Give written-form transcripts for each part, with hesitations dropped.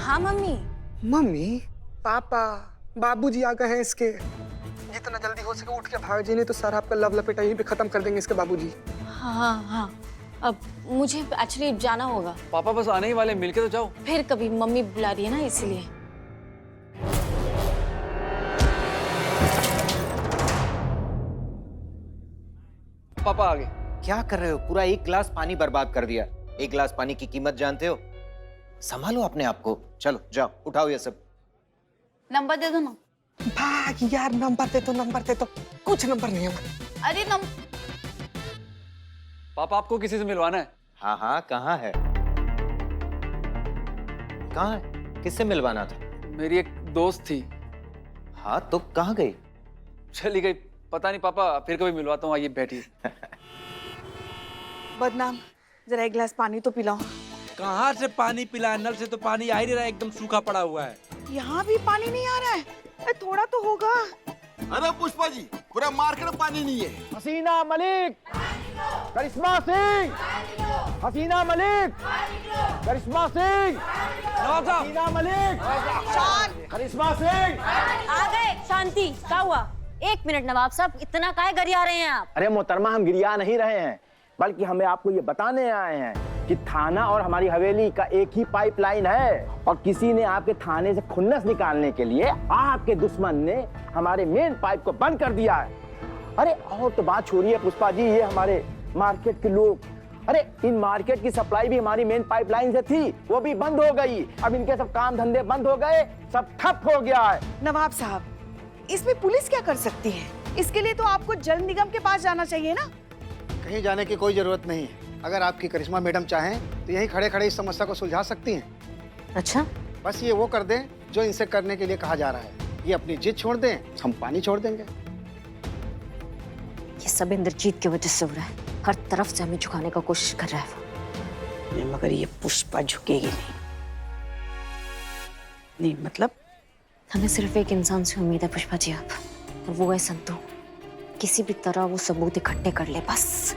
हाँ mummy. Mummy, पापा, बाबूजी आ गए हैं इसके। जितना जल्दी हो सके उठ के भाग जी, नहीं तो सर आपका लव लपेटा यहीं पे खत्म कर देंगे इसके बाबूजी। हाँ हाँ, अब मुझे एक्चुअली जाना होगा। पापा बस आने ही वाले, मिलके तो जाओ। फिर कभी, मम्मी बुला रही है ना इसलिए। पापा आ गए। क्या कर रहे हो? पूरा एक गिलास पानी बर्बाद कर दिया। एक गिलास पानी की कीमत जानते हो? संभालो अपने आप को। चलो जाओ, उठाओ ये सब। नंबर दे दो ना। भाग यार, नंबर दे दो। कुछ नंबर नहीं है। अरे पापा आपको किसी से मिलवाना है। हाँ हाँ, कहाँ है? कहाँ है? किससे मिलवाना था? मेरी एक दोस्त थी। हाँ तो कहाँ गई? चली गई, पता नहीं पापा, फिर कभी मिलवाता हूँ। आइए बैठिए। बदनाम, जरा एक गिलास पानी तो पिलाओ। कहाँ से पानी पिलाए? नल से तो पानी आ ही नहीं रहा है, एकदम सूखा पड़ा हुआ है। यहाँ भी पानी नहीं आ रहा है? अरे थोड़ा तो होगा। अरे पुष्पा जी, पूरा मार्केट में पानी नहीं है। हसीना मलिक, करिश्मा सिंह, हसीना मलिक, करिश्मा सिंह, हसीना मलिक, करिश्मा सिंह। आ गए। शांति, क्या हुआ? एक मिनट नवाब साहब, इतना काहे गरिया रहे हैं आप? अरे मोहतरमा, हम गिरिया नहीं रहे हैं, बल्कि हमें आपको ये बताने आए हैं कि थाना और हमारी हवेली का एक ही पाइपलाइन है और किसी ने आपके थाने से खुन्नस निकालने के लिए आपके दुश्मन ने हमारे मेन पाइप को बंद कर दिया है। अरे और तो बात छोड़िए पुष्पा जी, ये हमारे मार्केट के लोग, अरे इन मार्केट की सप्लाई भी हमारी मेन पाइपलाइन से थी, वो भी बंद हो गई। अब इनके सब काम धंधे बंद हो गए, सब ठप हो गया है। नवाब साहब, इसमें पुलिस क्या कर सकती है? इसके लिए तो आपको जल निगम के पास जाना चाहिए ना। कहीं जाने की कोई जरूरत नहीं है। अगर आपकी करिश्मा मैडम चाहें तो यहीं खड़े खड़े इस समस्या को सुलझा सकती हैं। अच्छा, बस ये वो कर दें जो इनसे करने के लिए कहा जा रहा है। ये अपनी जिद छोड़ दें, हम पानी छोड़ देंगे। ये सब इंद्रजीत की वजह से हो रहा है। हर तरफ से हमें झुकाने का कोशिश कर रहा है वो। मगर ये पुष्पा झुकेगी नहीं। नहीं मतलब हमें सिर्फ एक इंसान से उम्मीद है पुष्पा जी, आप, और वो है संतू। किसी भी तरह वो सबूत इकट्ठे कर ले बस।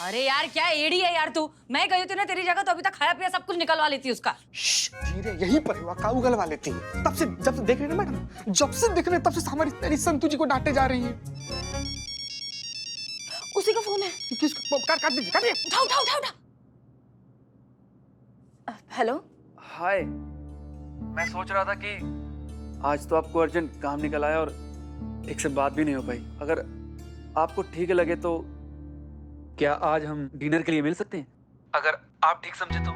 अरे यार, क्या एड़ी है यार तू। मैं गई थी ना तेरी जगह तो अभी तक खाया पिया सब कुछ निकलवा लेती उसका। धीरे, यहीं पर हुआ, का उगलवा लेती है। तब से जब से देख रहे ना मैडम, जब से देख रहे तब से हमारी तेरी संतू जी को डांटे जा रही है। उसी का फोन है। किसको? काट दीजिए, काटिए। उठा उठा उठा उठा। हेलो। हाय, मैं सोच रहा था कि आज तो आपको अर्जेंट काम निकल आया और एक से बात भी नहीं हो पाई। अगर आपको ठीक लगे तो क्या आज हम डिनर के लिए मिल सकते हैं? अगर आप ठीक समझे तो।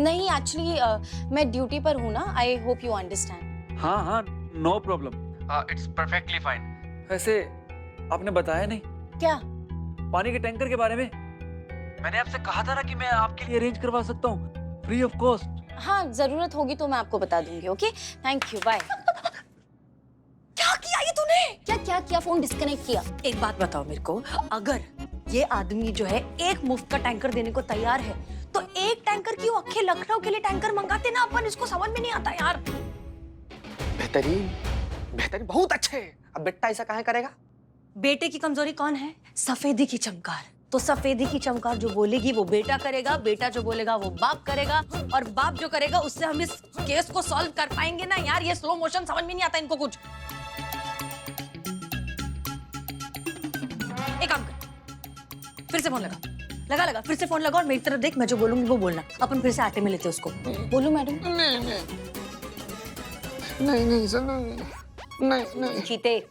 नहीं, एक्चुअली मैं ड्यूटी पर हूँ ना। I hope you understand. हाँ हाँ, no problem, it's perfectly fine. वैसे आपने बताया नहीं क्या? पानी के टैंकर के बारे में। मैंने आपसे कहा था ना कि मैं आपके लिए अरेंज करवा सकता हूँ फ्री ऑफ कॉस्ट। हाँ, जरूरत होगी तो मैं आपको बता दूंगी। Okay, thank you, bye. क्या किया ये तूने? क्या क्या किया? फोन डिस्कनेक्ट किया। एक बात बताओ मेरे को, अगर ये आदमी जो है एक मुफ्त का टैंकर देने को तैयार है तो एक टैंकर क्यों अक्खे लखनऊ के लिए टैंकर मंगाते ना अपन? इसको समझ में नहीं आता यार। बेहतरीन, बेहतरीन, बहुत अच्छे। अब बेटा ऐसा कहाँ करेगा? बेटे की कमजोरी कौन है? सफेदी की चमकार। तो सफेदी की चमकार जो बोलेगी वो बेटा करेगा, बेटा जो बोलेगा वो बाप करेगा, और बाप जो करेगा उससे हम इस केस को सॉल्व कर पाएंगे ना यार। ये स्लो मोशन समझ में नहीं आता इनको कुछ। एक काम कर, फिर से फोन लगा, फिर से फोन लगा और मेरी तरफ देख, मैं जो बोलूंगी वो बोलना। अपन फिर से आटे में लेते उसको। बोलू मैडम? नहीं सर, नहीं। चीते,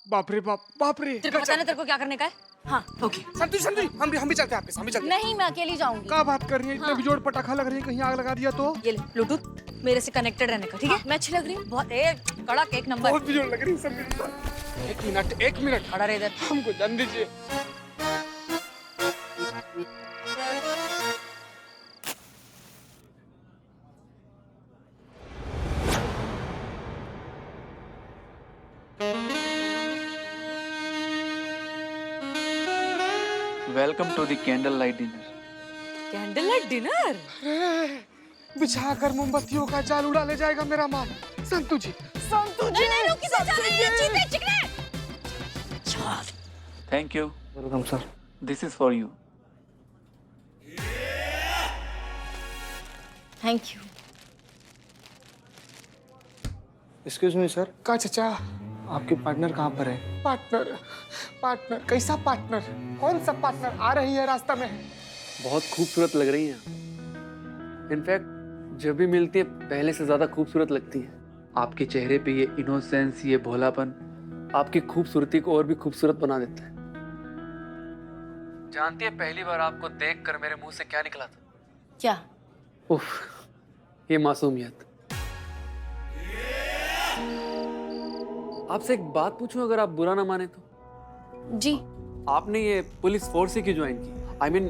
बाप रे बाप, बाप रे। तेरे को पता है ना तेरे को क्या करने का है? हाँ, ओके। संतू, हम भी चलते हैं आपके साथ, हम भी चलते हैं। नहीं, मैं अकेली जाऊंगी। क्या बात कर रही है? इतने बिजोड़ पटाखा लग रही है, कहीं आग लगा दिया तो? ये ले ब्लूटूथ, मेरे से कनेक्टेड रहने का, ठीक है? मैं अच्छी लग रही हूँ? बहुत कड़क, एक नंबर। बहुत बिजोड़ लग रही है सब। एक मिनट खड़ा रह इधर। हमको जान दीजिए। Welcome to the candle light dinner. Candle light dinner? बिछाकर मोमबत्तियों का जाल उड़ा ले जाएगा मेरा माल। Santu ji, Santu ji, thank you. Welcome sir. This is for you. Thank you. Excuse me sir, का चचा, आपके पार्टनर कहाँ पर है? पार्टनर, पार्टनर कैसा पार्टनर? कौन सा पार्टनर? आ रही है रास्ता में। बहुत खूबसूरत लग रही हैं। इनफैक्ट जब भी मिलती है पहले से ज्यादा खूबसूरत लगती है। आपके चेहरे पे ये इनोसेंस, ये भोलापन आपकी खूबसूरती को और भी खूबसूरत बना देता है। जानती है पहली बार आपको देखकर मेरे मुंह से क्या निकला था? क्या? उफ, ये मासूमियत। आपसे एक बात पूछूं, अगर आप बुरा ना माने तो? जी। आपने ये पुलिस फोर्स ही क्यों ज्वाइन की? I mean,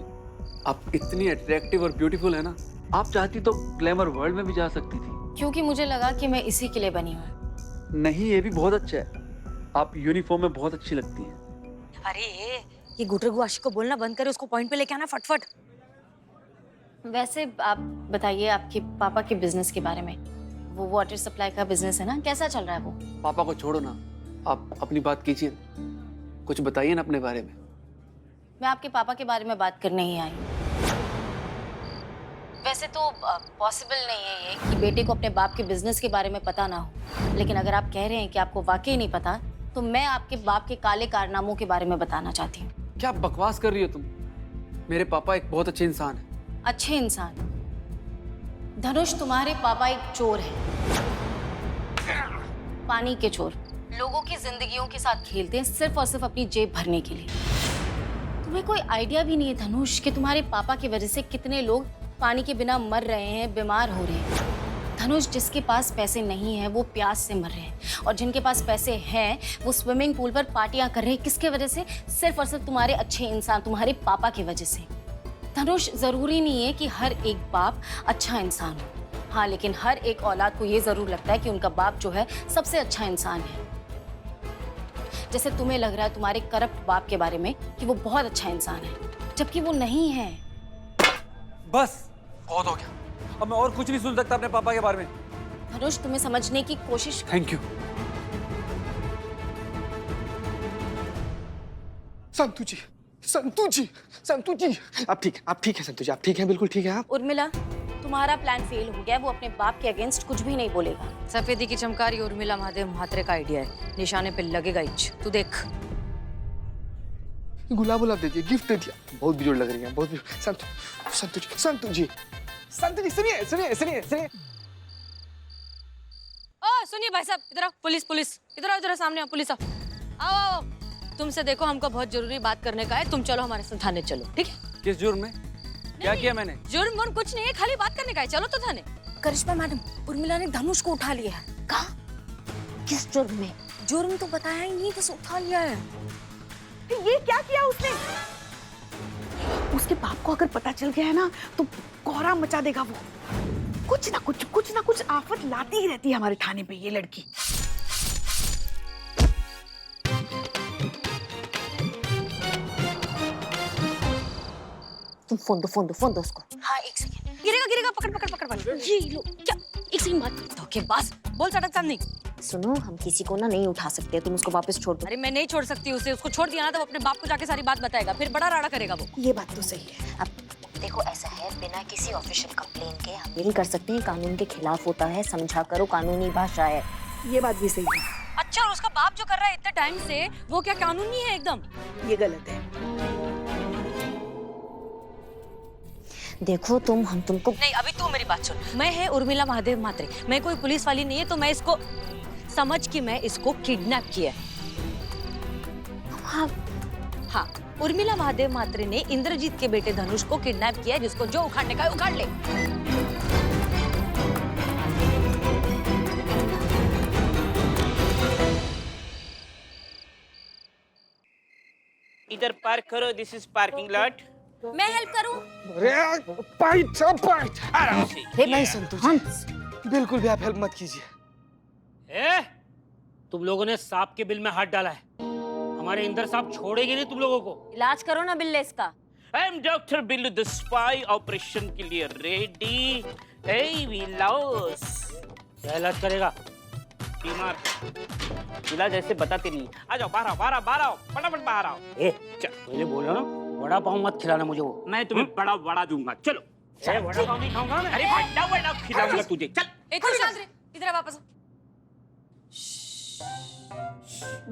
आप इतनी अट्रैक्टिव और ब्यूटीफुल है ना, आप चाहती तो ग्लैमर वर्ल्ड में भी जा सकती थी। क्योंकि मुझे लगा कि मैं इसी के लिए बनी हूँ। नहीं, ये भी बहुत अच्छा है। आप यूनिफॉर्म में बहुत अच्छी लगती हैं। अरे ये गुटरगु आशिक को बोलना बंद करे, उसको पॉइंट पे लेके आना फटफट। वैसे आप बताइए आपके पापा के बिजनेस के बारे में। वो वाटर सप्लाई का बिजनेस है ना, कैसा चल रहा है वो? पापा को छोड़ो ना, आप अपनी बात कीजिए। कुछ बताइए ना अपने बारे में। मैं आपके पापा के बारे में बात करने ही आई हूँ। वैसे तो पॉसिबल नहीं है ये कि बेटे को अपने बाप के बिजनेस के बारे में पता ना हो, लेकिन अगर आप कह रहे हैं कि आपको वाकई नहीं पता, तो मैं आपके बाप के काले कारनामों के बारे में बताना चाहती हूँ। क्या बकवास कर रही हो तुम? मेरे पापा एक बहुत अच्छे इंसान हैं। अच्छे इंसान? धनुष, तुम्हारे पापा एक चोर हैं, पानी के चोर। लोगों की जिंदगियों के साथ खेलते हैं सिर्फ और सिर्फ अपनी जेब भरने के लिए। तुम्हें कोई आइडिया भी नहीं है धनुष कि तुम्हारे पापा की वजह से कितने लोग पानी के बिना मर रहे हैं, बीमार हो रहे हैं। धनुष, जिसके पास पैसे नहीं है वो प्यास से मर रहे हैं, और जिनके पास पैसे हैं वो स्विमिंग पूल पर पार्टियां कर रहे हैं। किसके वजह से? सिर्फ और सिर्फ तुम्हारे अच्छे इंसान, तुम्हारे पापा की वजह से। धनुष, जरूरी नहीं है कि हर एक बाप अच्छा इंसान हो। हाँ, लेकिन हर एक औलाद को ये जरूर लगता है कि उनका बाप जो है सबसे अच्छा इंसान है। जैसे तुम्हें लग रहा है तुम्हारे करप्ट बाप के बारे में कि वो बहुत अच्छा इंसान है, जबकि वो नहीं है। बस बहुत हो गया, अब मैं और कुछ नहीं सुन सकता अपने पापा के बारे में। धनुष, तुम्हें समझने की कोशिश। Thank you. संतू जी, संतू जी, संतू जी, आप ठीक है संतू जी, आप ठीक हैं, बिल्कुल ठीक है आप। उर्मिला, तुम्हारा प्लान फेल हो गया। वो अपने बाप के अगेंस्ट कुछ भी नहीं बोलेगा। सफेदी की चमकारी उर्मिला महादेव म्हात्रे का आइडिया है, निशाने पे लगेगा इच। तू देख। गुलाब गुलाब दे दिया, गिफ्ट दे दिया। बहुत बिजोड़ लग रही है, बहुत बिजोड़। संतू जी, संतू जी, संतू जी, सुनिए सुनिए सुनिए सुनिए। ओ सुनिए भाई साहब, इधर आओ। पुलिस पुलिस, इधर आओ, इधर सामने आओ। पुलिस आओ आओ। तुमसे देखो हमको बहुत जरूरी बात करने का है। तुम चलो हमारे साथ थाने चलो, ठीक है? किस जुर्म में? क्या किया मैंने? जुर्म वुर्म कुछ नहीं है, खाली बात करने का है। चलो तो थाने। करिश्मा मैडम, उर्मिला ने धनुष को उठा लिया है। कहा? किस जुर्म में? जुर्म तो बताया ही नहीं, बस उठा लिया है। ये क्या किया उसने? उसके बाप को अगर पता चल गया है ना तो कोहरा मचा देगा वो। कुछ ना कुछ आफत लाती ही रहती है हमारे थाने पे ये लड़की। तुम फोन दो उसको। हाँ, एक सेकेंड। गिरेगा, पकड़। ये लो, क्या? एक सेकेंड बात। धोखेबाज, बोल सटक चांदनी। सुनो, हम किसी को ना नहीं उठा सकते, तुम उसको वापस छोड़ दो। अरे मैं नहीं छोड़ सकती उसे। उसको छोड़ दिया ना तो वो अपने बाप को जाके सारी बात बताएगा, फिर बड़ा राड़ा करेगा वो। ये बात तो सही है। अब देखो, ऐसा है, बिना किसी ऑफिशियल कंप्लेन के हम नहीं कर सकते हैं। कानून के खिलाफ होता है, समझा करो, कानूनी भाषा है। ये बात भी सही है। अच्छा, और उसका बाप जो कर रहा है इतने टाइम से, वो क्या कानूनी है? एकदम ये गलत है। देखो हम तुमको नहीं। अभी तू मेरी बात सुन। मैं है उर्मिला महादेव म्हात्रे, मैं कोई पुलिस वाली नहीं है, तो मैं इसको समझ कि मैं इसको किडनैप किया है। हाँ, उर्मिला महादेव म्हात्रे ने इंद्रजीत के बेटे धनुष को किडनैप किया है, जिसको जो उखाड़ने का है उखाड़ ले। इधर पार्क करो, दिस इज पार्किंग लॉट। मैं हेल्प करूं? अरे पाइट आराम से। हे नहीं संतू जी, बिल्कुल भी आप हेल्प मत कीजिए। तुम लोगों ने सांप के बिल में हाथ डाला है। हमारे इंदर साहब छोड़ेंगे नहीं तुम लोगों को। इलाज करो ना बिल्ले इसका। I am doctor Billu the spy, operation के लिए रेडी। ए विलास, क्या इलाज करेगा? बीमार इलाज ऐसे बताते नहीं। आ जाओ, बाहर आओ, बाहर आओ, बाहर आओ, फटाफट बाहर आओ। ए, चल, पहले बोलो ना, वड़ा पाव मत खिलाना मुझे वो। मैं तुम्हें बड़ा वड़ा दूंगा, चलो। वड़ा पाव नहीं खाऊंगा मैं। अरे बड़ा वड़ा खिलाऊंगा तुझे, चल। ए तू शांत रह, इधर आ वापस।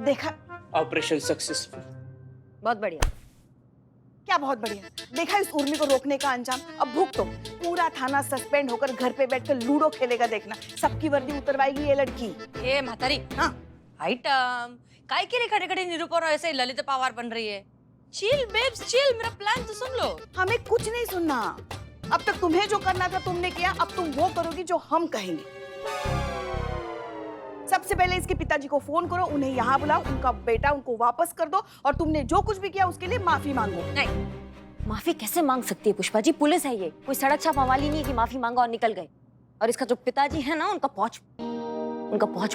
देखा? Operation successful. बहुत बढ़िया। क्या बहुत बढ़िया? देखा इस उर्मी को रोकने का अंजाम? अब भूख तो पूरा थाना सस्पेंड होकर घर पे बैठकर लूडो खेलेगा, देखना। सबकी वर्दी उतरवाएगी ये लड़की। ए म्हातारी, हाँ आइटम काय के लिए खड़े खड़े निरूपण और ऐसे ललित पवार बन रही है? चिल बेब्स चिल, मेरा प्लान तो सुन लो। हमें कुछ नहीं सुनना। अब तक तुम्हें जो करना था तुमने किया, अब तुम वो करोगी जो हम कहेंगे। सबसे पहले इसके पिताजी को फोन करो, उन्हें यहाँ बुलाओ, उनका बेटा उनको वापस कर दो और तुमने जो कुछ भी किया उसके लिए माफी मांगो। नहीं, माफी कैसे मांग सकती है पुष्पा जी? पुलिस है ये, कोई सड़क छापा वाली नहीं है कि माफी मांगा और निकल गए। और इसका जो पिताजी है ना, उनका पहुंच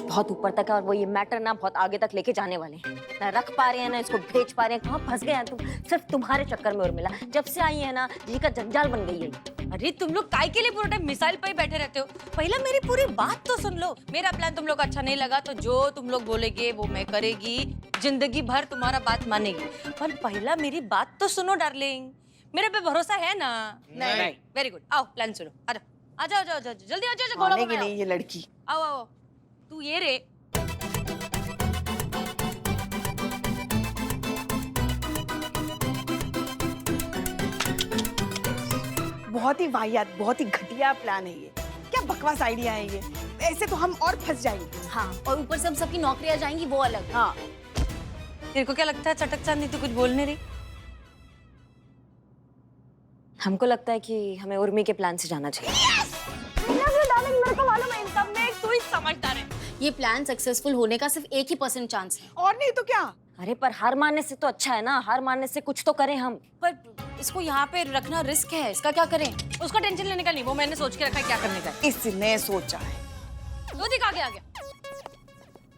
बहुत ऊपर तक है और वो ये मैटर ना बहुत आगे तक लेके जाने वाले हैं। ना रख पा रहे हैं ना इसको भेज पा रहे हैं। कहाँ फंस गए हैं तुम? सिर्फ तुम्हारे चक्कर में उर्मिला, जब से आई है ना जी का जंजाल बन गई है। अरे तुम लोग काय के लिए पूरा टाइम मिसाइल पे ही बैठे रहते हो? पहले मेरी पूरी बात तो सुन लो। मेरा प्लान तुम लोग को अच्छा नहीं लगा तो जो तुम लोग बोलेगे वो मैं करेगी, जिंदगी भर तुम्हारा बात मानेगी। पर पहला मेरी बात तो सुनो डार्लिंग, मेरे पे भरोसा है ना? नहीं। वेरी गुड, आओ प्लान सुनो। आ जाओ, जल्दी आ जाओ। मानेगी नहीं ये लड़की। आओ, तू ये रे। बहुत ही वाहियात, बहुत ही घटिया प्लान है ये। क्या बकवास आइडिया है ये। ऐसे तो हम और फंस जाएंगे। हाँ, और ऊपर से हम सबकी नौकरियां जाएंगी, वो अलग। हाँ, तेरे को क्या लगता है चटक चांदी तू कुछ बोलने रही? हमको लगता है कि हमें उर्मी के प्लान से जाना चाहिए। मेरे को मालूम है, इन सब में तू ही समझदार है। ये प्लान सक्सेसफुल होने का सिर्फ 1% चांस है। और नहीं तो क्या। अरे पर हार मानने से तो अच्छा है ना, हार मानने से कुछ तो करें हम। पर इसको यहाँ पे रखना रिस्क है, इसका क्या करें? उसका टेंशन लेने का नहीं, वो मैंने सोच के रखा है क्या करने का। इसने सोचा है। तो दिख आ गया।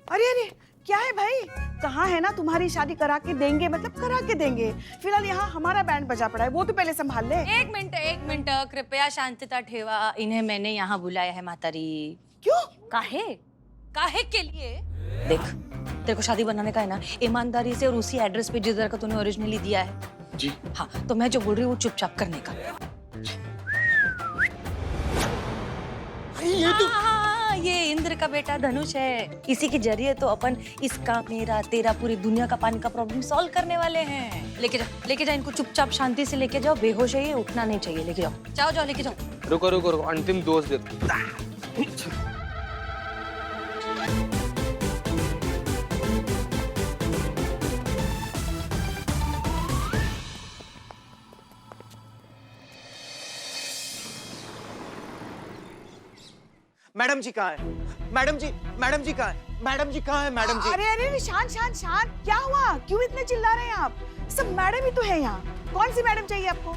अरे अरे क्या है भाई? कहाँ है ना तुम्हारी शादी करा के देंगे, मतलब करा के देंगे। फिलहाल यहाँ हमारा बैंड बजा पड़ा है, वो तो पहले संभाल ले। एक मिनट, कृपया शांतता ठेवा। इन्हें मैंने यहाँ बुलाया है मातारी। क्यों? काहे के लिए? देख, तेरे को शादी बनाने का है ना, ईमानदारी से और उसी एड्रेस पे जिधर का तूने ओरिजिनली दिया है। जी। हाँ, तो मैं जो बोल रही हूँ वो चुपचाप करने का। ये इंद्र का बेटा धनुष है। इसी के जरिए तो अपन इसका, मेरा, तेरा, पूरी दुनिया का पानी का प्रॉब्लम सॉल्व करने वाले हैं। लेके जा इनको चुपचाप शांति से लेके जाओ। बेहोश है ये, उठना नहीं चाहिए। लेके जाओ, लेके जाओ। रुको, अंतिम दोस्त दे। मैडम जी कहाँ है? मैडम जी कहाँ है? मैडम जी कहाँ है? मैडम जी। अरे शांत। क्या हुआ? क्यों इतने चिल्ला रहे हैं आप? सब मैडम ही तो है यहाँ। कौन सी मैडम चाहिए आपको?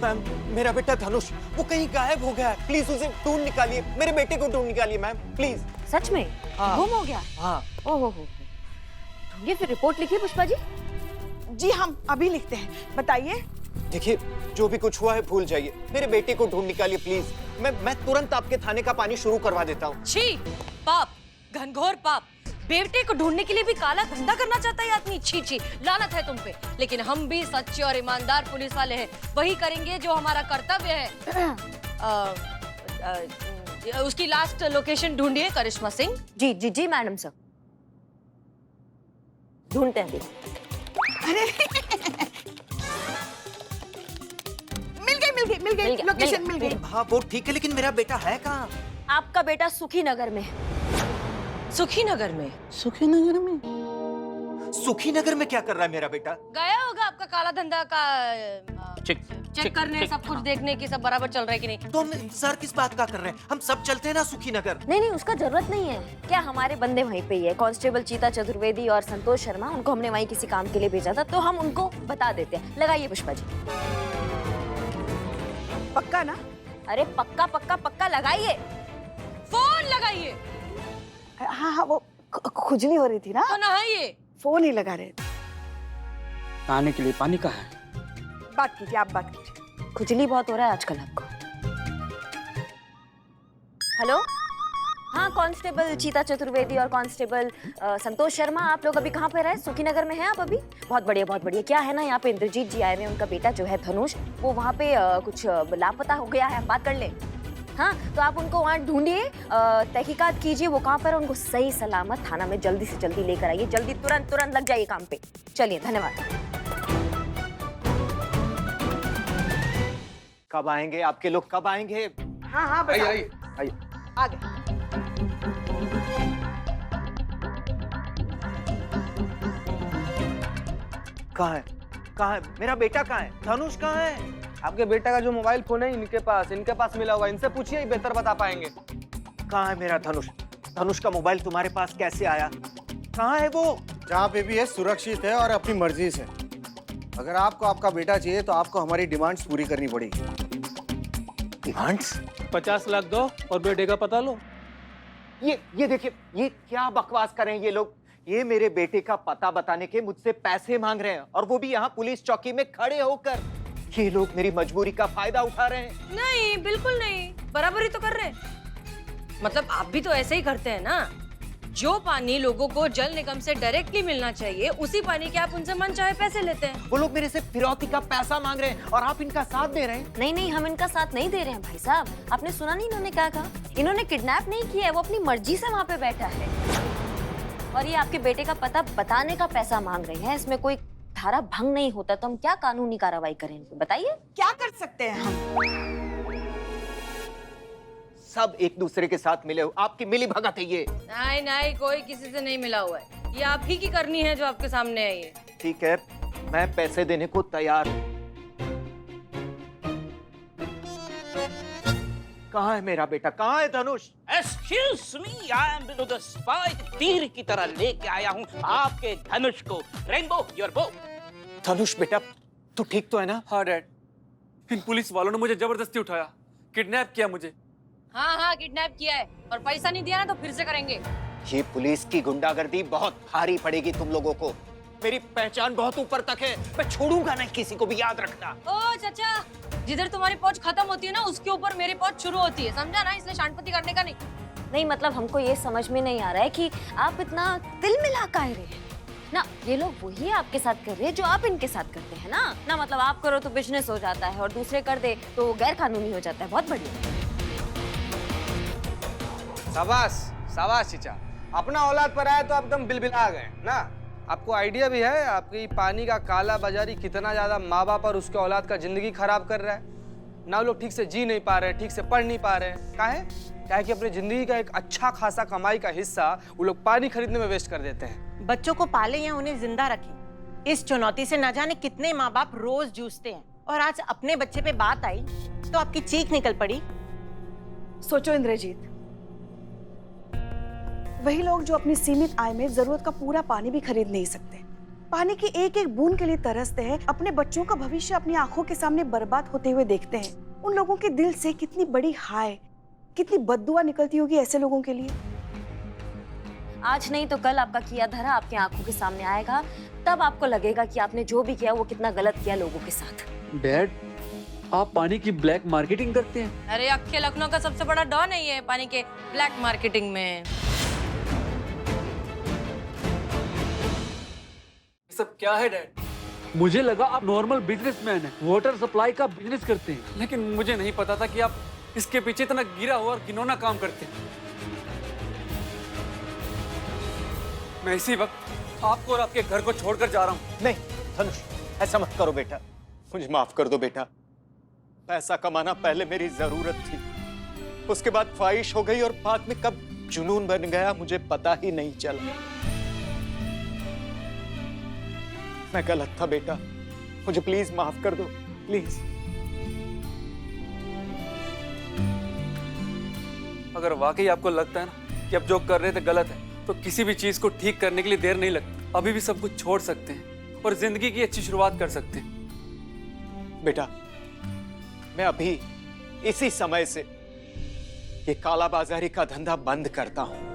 मैम, मेरा बेटा धनुष वो कहीं गायब हो गया है। प्लीज उसे ढूंढ निकालिए, मेरे बेटे को ढूंढ निकालिए मैम, प्लीज। सच में? हाँ। गुम हो गया? हाँ। ओहो, ये फिर रिपोर्ट लिखिए पुष्पा जी। जी हम अभी लिखते हैं, बताइए। देखिए, जो भी कुछ हुआ है भूल जाइए, मेरे बेटे को ढूंढ निकालिए प्लीज। मैं तुरंत आपके थाने का पानी शुरू करवा देता हूँ। छी, पाप, घनघोर पाप। बेटे को ढूंढने के लिए भी काला धंधा करना चाहता है आदमी। छी, लानत है तुम पे। लेकिन हम भी सच्चे और ईमानदार पुलिस वाले हैं, वही करेंगे जो हमारा कर्तव्य है। उसकी लास्ट लोकेशन ढूंढिए, करिश्मा सिंह। जी मैडम सर, ढूंढते हैं। मिल गई लोकेशन मिल गई। हाँ वो ठीक है, लेकिन मेरा बेटा है कहाँ? आपका बेटा सुखी नगर में। सुखी नगर में? सुखी नगर में क्या कर रहा है मेरा बेटा? गया होगा आपका काला धंधा का चेक करने, सब कुछ देखने की सब बराबर चल रहा है कि नहीं। तो हम इंतजार किस बात का कर रहे हैं? हम सब चलते हैं ना सुखी नगर। नहीं, उसका जरूरत नहीं है। क्या हमारे बंदे वहीं पे ही है, कांस्टेबल चीता चतुर्वेदी और संतोष शर्मा। उनको हमने वहीं किसी काम के लिए भेजा था, तो हम उनको बता देते हैं। लगाइए पुष्पा जी। पक्का ना? अरे पक्का लगाइए। फोन लगाइए। हाँ, वो खुजली हो रही थी ना, तो नहाइए। फोन ही लगा रहे थे। नहाने के लिए पानी कहाँ है? बात कीजिए, आप बात कीजिए। खुजली बहुत हो रहा है आजकल आपको। हेलो, हाँ कांस्टेबल चीता चतुर्वेदी और कांस्टेबल संतोष शर्मा, आप लोग अभी कहाँ पे रहे? सुखीनगर में हैं आप अभी? बहुत बढ़िया बहुत बढ़िया। क्या है ना, यहाँ पे इंद्रजीत जी आए हुए हैं, उनका बेटा जो है धनुष, वो वहाँ पे कुछ लापता हो गया है, बात कर ले। हाँ तो आप उनको वहाँ ढूंढिए, तहकीकात कीजिए वो कहाँ पर है, उनको सही सलामत थाना में जल्दी से जल्दी लेकर आइए, जल्दी तुरंत तुरंत लग जाइए काम पे। चलिए, धन्यवाद। कब आएंगे आपके लोग, कब आएंगे? हाँ हाँ आइए आइए। आ गए। कहाँ है, कहाँ है मेरा बेटा? कहाँ है धनुष? कहाँ है? आपके बेटा का जो मोबाइल फोन है इनके पास मिला हुआ है, इनसे पूछिए, बेहतर बता पाएंगे। कहाँ है मेरा धनुष? धनुष का मोबाइल तुम्हारे पास कैसे आया? कहाँ है वो? जहाँ पे भी है सुरक्षित है और अपनी मर्जी से। अगर आपको आपका बेटा चाहिए तो आपको हमारी डिमांड्स पूरी करनी पड़ेगी। डिमांड्स? 50 लाख दो और बेटे का पता लो। ये देखिए, ये क्या बकवास कर रहे हैं ये लोग। ये मेरे बेटे का पता बताने के मुझसे पैसे मांग रहे हैं, और वो भी यहाँ पुलिस चौकी में खड़े होकर। ये लोग मेरी मजबूरी का फायदा उठा रहे हैं। नहीं, बिल्कुल नहीं, बराबरी तो कर रहे हैं। मतलब आप भी तो ऐसे ही करते हैं ना। जो पानी लोगों को जल निगम से डायरेक्टली मिलना चाहिए, उसी पानी के आप उनसे मन चाहे पैसे लेते हैं। वो लोग मेरे से फिरौती का पैसा मांग रहे हैं और आप इनका साथ दे रहे हैं। नहीं नहीं, हम इनका साथ नहीं दे रहे हैं भाई साहब। आपने सुना नहीं इन्होंने क्या कहा? इन्होंने किडनैप नहीं किया है, वो अपनी मर्जी से वहाँ पे बैठा है, और ये आपके बेटे का पता बताने का पैसा मांग रहे हैं। इसमें कोई धारा भंग नहीं होता तो हम क्या कानूनी कार्रवाई करें इनको, बताइए? क्या कर सकते हैं हम? सब एक दूसरे के साथ मिले हो, आपकी मिली भगत है ये। नहीं नहीं, कोई किसी से नहीं मिला हुआ है, ये आप ही की करनी है जो आपके सामने है ये। ठीक है, मैं पैसे देने को तैयार हूँ। कहाँ है मेरा बेटा? कहाँ है धनुष? Excuse me, I am below the spy. तीर की तरह लेके आया हूँ आपके धनुष को। रेनबो, योर बो। धनुष बेटा, तू ठीक तो है ना? हाँ डैड, इन पुलिस वालों ने मुझे जबरदस्ती उठाया, किडनैप किया मुझे। हाँ हाँ, किडनैप किया है, और पैसा नहीं दिया ना तो फिर से करेंगे। ये पुलिस की गुंडागर्दी बहुत भारी पड़ेगी तुम लोगों को। मेरी पहचान बहुत ऊपर तक है, मैं छोड़ूंगा नहीं किसी को भी, याद रखना। ओ चाचा, जिधर तुम्हारी पहुंच खत्म होती है ना, उसके ऊपर मेरी पहुंच शुरू होती है, समझा ना? इसलिए शांतपति करने का नहीं। नहीं मतलब हमको ये समझ में नहीं आ रहा है कि आप इतना दिल मिला काहे रहे हैं ना। ये लोग वही आपके साथ कर रहे हैं जो आप इनके साथ करते हैं ना। मतलब आप करो तो बिजनेस हो जाता है और दूसरे कर दे तो गैर कानूनी हो जाता है। बहुत बढ़िया। शाबाश शाबाश चीचा, अपना औलाद पर आया तो आप एकदम बिलबिला गए ना। आपको आइडिया भी है आपकी पानी का काला बाजारी कितना ज्यादा माँ बाप और उसके औलाद का जिंदगी खराब कर रहा है ना। लोग ठीक से जी नहीं पा रहे, ठीक से पढ़ नहीं पा रहे हैं। काहे? क्या है कि अपनी जिंदगी का एक अच्छा खासा कमाई का हिस्सा वो लोग पानी खरीदने में वेस्ट कर देते हैं। बच्चों को पाले या उन्हें जिंदा रखें, इस चुनौती से न जाने कितने माँ बाप रोज जूझते हैं, और आज अपने बच्चे पे बात आई तो आपकी चीख निकल पड़ी। सोचो इंद्रजीत, वही लोग जो अपनी सीमित आय में जरूरत का पूरा पानी भी खरीद नहीं सकते, पानी की एक एक बूंद के लिए तरसते हैं, अपने बच्चों का भविष्य अपनी आंखों के सामने बर्बाद होते हुए देखते हैं। उन लोगों के दिल से कितनी बड़ी हाय, कितनी बद्दुआ निकलती होगी ऐसे लोगों के लिए। आज नहीं तो कल आपका किया धरा आपके आंखों के सामने आएगा, तब आपको लगेगा कि आपने जो भी किया वो कितना गलत किया लोगों के साथ। डैड, आप पानी की ब्लैक मार्केटिंग करते हैं? अरे अक्खे लखनऊ का सबसे बड़ा डॉन है ये पानी के ब्लैक मार्केटिंग में। सब क्या है डैड? मुझे लगा आप नॉर्मल बिजनेसमैन हैं, वाटर सप्लाई का बिजनेस करते हैं, लेकिन मुझे नहीं पता था कि आप इसके पीछे इतना गिरा हुआ और घिनौना काम करते हैं। मैं इसी वक्त आपको और आपके घर को छोड़कर जा रहा हूँ। नहीं धनुष, ऐसा मत करो बेटा, मुझे माफ कर दो बेटा। पैसा कमाना पहले मेरी जरूरत थी, उसके बाद ख्वाहिश हो गई, और बाद में कब जुनून बन गया मुझे पता ही नहीं चला। मैं गलत था बेटा, मुझे प्लीज माफ कर दो, प्लीज। अगर वाकई आपको लगता है ना कि अब जो कर रहे थे गलत है, तो किसी भी चीज को ठीक करने के लिए देर नहीं लगती। अभी भी सब कुछ छोड़ सकते हैं और जिंदगी की अच्छी शुरुआत कर सकते हैं। बेटा, मैं अभी इसी समय से ये कालाबाजारी का धंधा बंद करता हूं।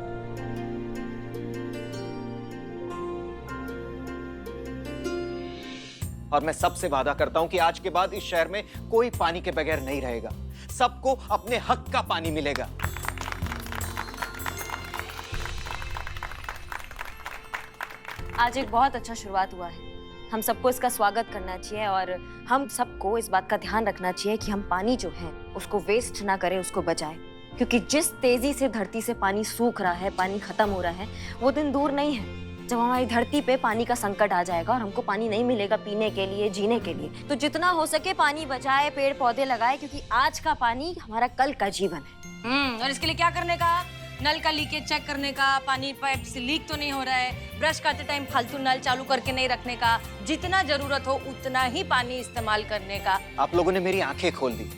और मैं सबसे वादा करता हूं कि आज के बाद इस शहर में कोई पानी के बगैर नहीं रहेगा। सबको अपने हक का पानी मिलेगा। आज एक बहुत अच्छा शुरुआत हुआ है। हम सबको इसका स्वागत करना चाहिए और हम सबको इस बात का ध्यान रखना चाहिए कि हम पानी जो है उसको वेस्ट ना करें, उसको बचाएं। क्योंकि जिस तेजी से धरती से पानी सूख रहा है, पानी खत्म हो रहा है, वो दिन दूर नहीं है जब हमारी धरती पे पानी का संकट आ जाएगा और हमको पानी नहीं मिलेगा पीने के लिए, जीने के लिए। तो जितना हो सके पानी बचाए, पेड़ पौधे लगाए, क्योंकि आज का पानी हमारा कल का जीवन है। और इसके लिए क्या करने का? नल का लीकेज चेक करने का, पानी पाइप से लीक तो नहीं हो रहा है, ब्रश करते टाइम फालतू नल चालू करके नहीं रखने का, जितना जरूरत हो उतना ही पानी इस्तेमाल करने का। आप लोगों ने मेरी आंखें खोल दी।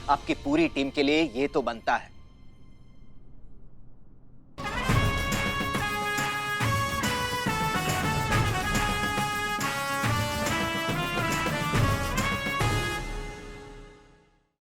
आपकी पूरी टीम के लिए ये तो बनता है।